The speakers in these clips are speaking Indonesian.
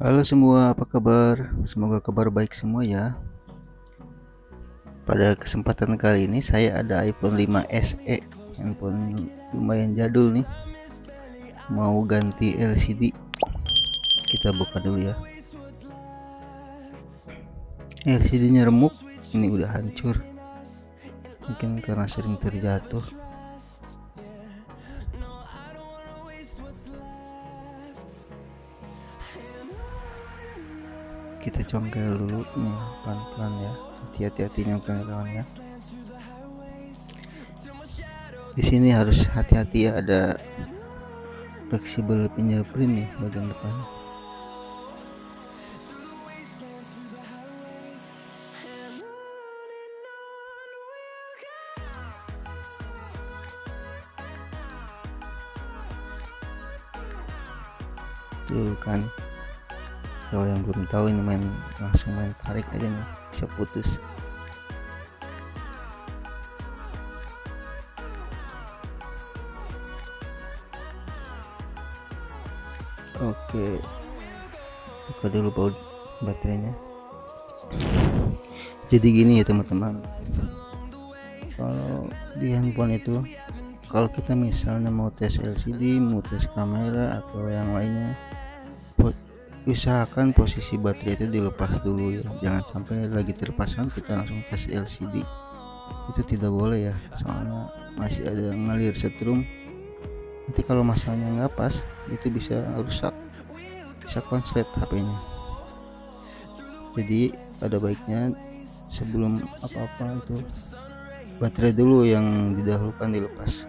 Halo semua, apa kabar? Semoga kabar baik semua ya. Pada kesempatan kali ini saya ada iPhone 5 SE, handphone lumayan jadul nih. Mau ganti LCD. Kita buka dulu ya. LCD-nya remuk, ini udah hancur. Mungkin karena sering terjatuh. Kita congkel dulu nih, pelan-pelan ya. Hati-hati nyongkelnya kawan ya. Di sini harus hati-hati ya, ada fleksibel fingerprint nih bagian depan. Tuh kan, kalau yang belum tahu ini langsung main tarik aja nih, bisa putus. Oke, buka dulu baut baterainya. Jadi gini ya teman-teman, kalau di handphone itu, kalau kita misalnya mau tes LCD, mau tes kamera atau yang lainnya, usahakan posisi baterai itu dilepas dulu ya, jangan sampai lagi terpasang kita langsung tes LCD. Itu tidak boleh ya, soalnya masih ada ngalir setrum. Nanti kalau masanya nggak pas, itu bisa rusak, bisa konslet HP-nya. Jadi ada baiknya sebelum apa-apa itu baterai dulu yang didahulukan dilepas,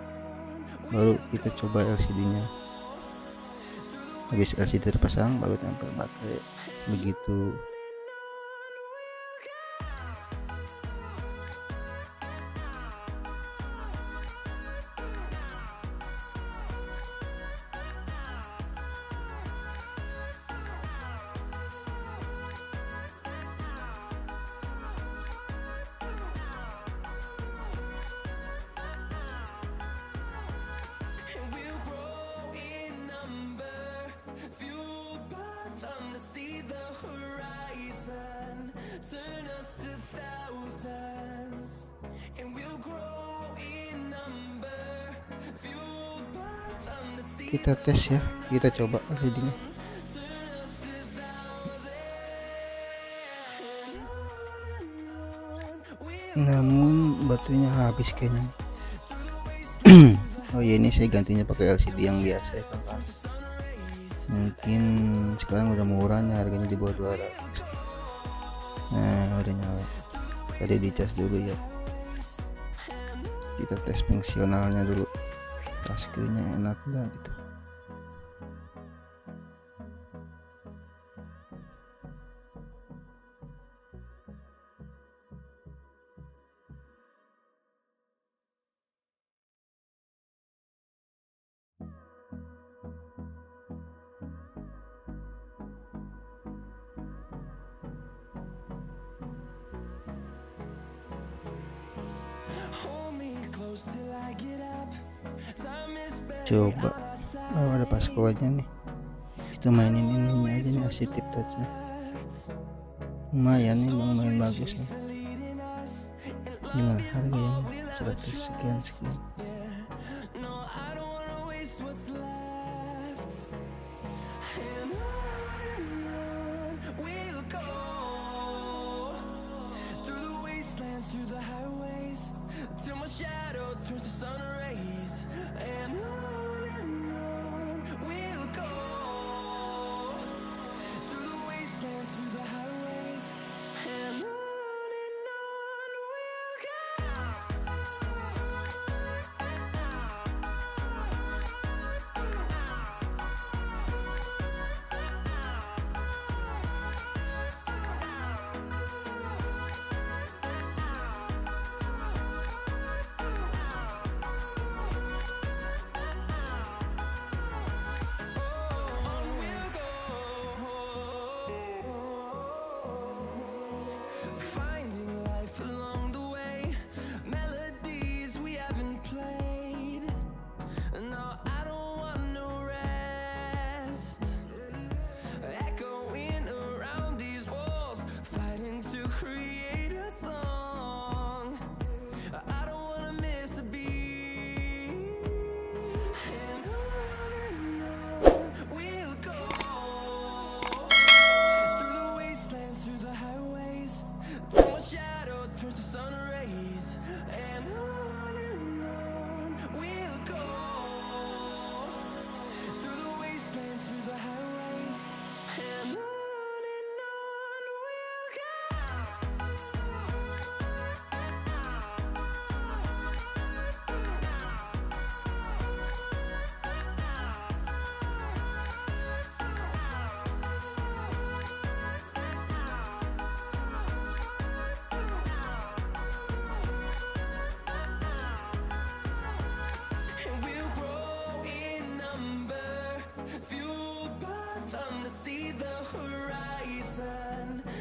baru kita coba LCD-nya. Habis LCD terpasang baru tempel baterai, begitu. Kita tes ya, kita coba LCD-nya. Namun baterainya habis kayaknya. Oh iya, ini saya gantinya pakai LCD yang biasa ya kawan. Mungkin sekarang udah murah nih, harganya di bawah 200. Nah udah nyala, tadi dicas dulu ya. Kita tes fungsionalnya dulu, touchscreen-nya enak nggak gitu. Coba, oh ada passcode-nya nih, kita mainin ininya aja nih, Assistive Touch-nya lumayan nih, lumayan bagus nih dengan harga yang 100 sekian.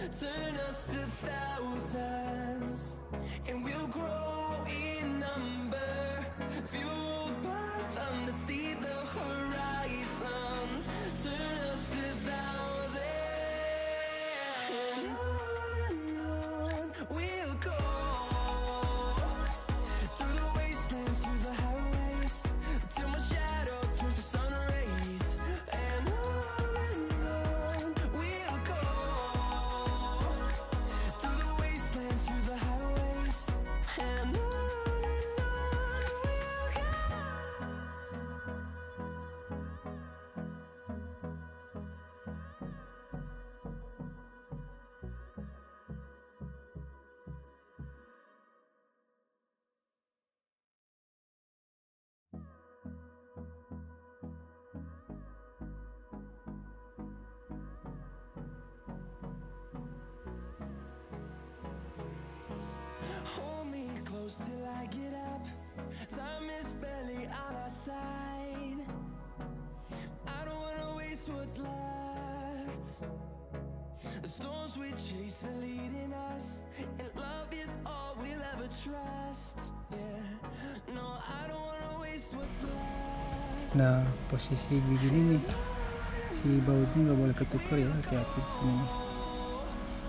turn us to thousands, and we'll grow in number, fueled by them to see the horizon, turn us to thousands, and on we'll go, through the wastelands, through the highways, till my shadow turns to sun rays, and on we'll go, through the wastelands, through the highways, and on we'll go. Hold me close till I get up. Time is barely on our side. I don't wanna waste what's left. The storms we chase are leading us, and love is all we'll ever trust. Yeah, no, I don't wanna waste what's left. Nah, posisi begini nih, si bautnya nggak boleh ketukar ya, hati-hati di sini.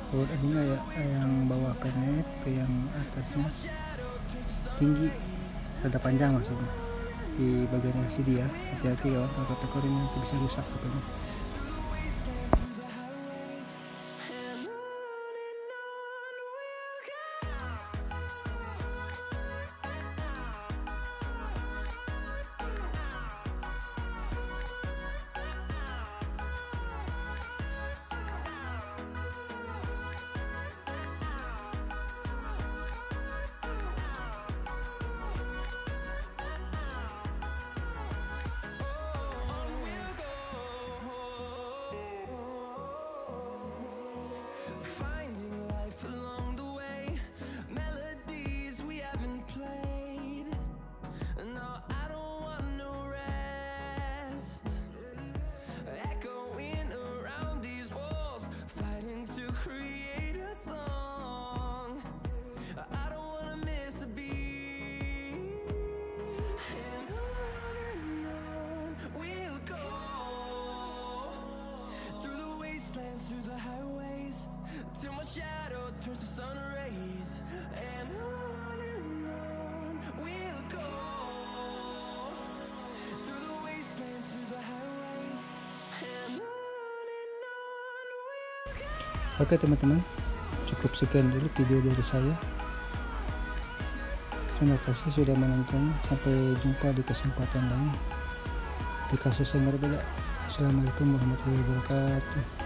Baut ininya ya, yang bawah kenet ke yang atasnya tinggi, rada panjang maksudnya. Di bagian LCD ya, hati-hati kawan, kalau ketukar ini nanti bisa rusak HP-nya. Finding life along the way, melodies we haven't played. No, I don't want no rest. Echoing around these walls, fighting to create a song. I don't wanna miss a beat. And on we'll go, through the wastelands, through the highways, till my shadow turns to sun rays, and on we'll go, through the wastelands, through the highways, and on we'll go. Oke teman-teman, cukup sekian dulu video dari saya. Terima kasih sudah menonton. Sampai jumpa di kesempatan lain di kasus yang berbeda. Assalamualaikum warahmatullahi wabarakatuh.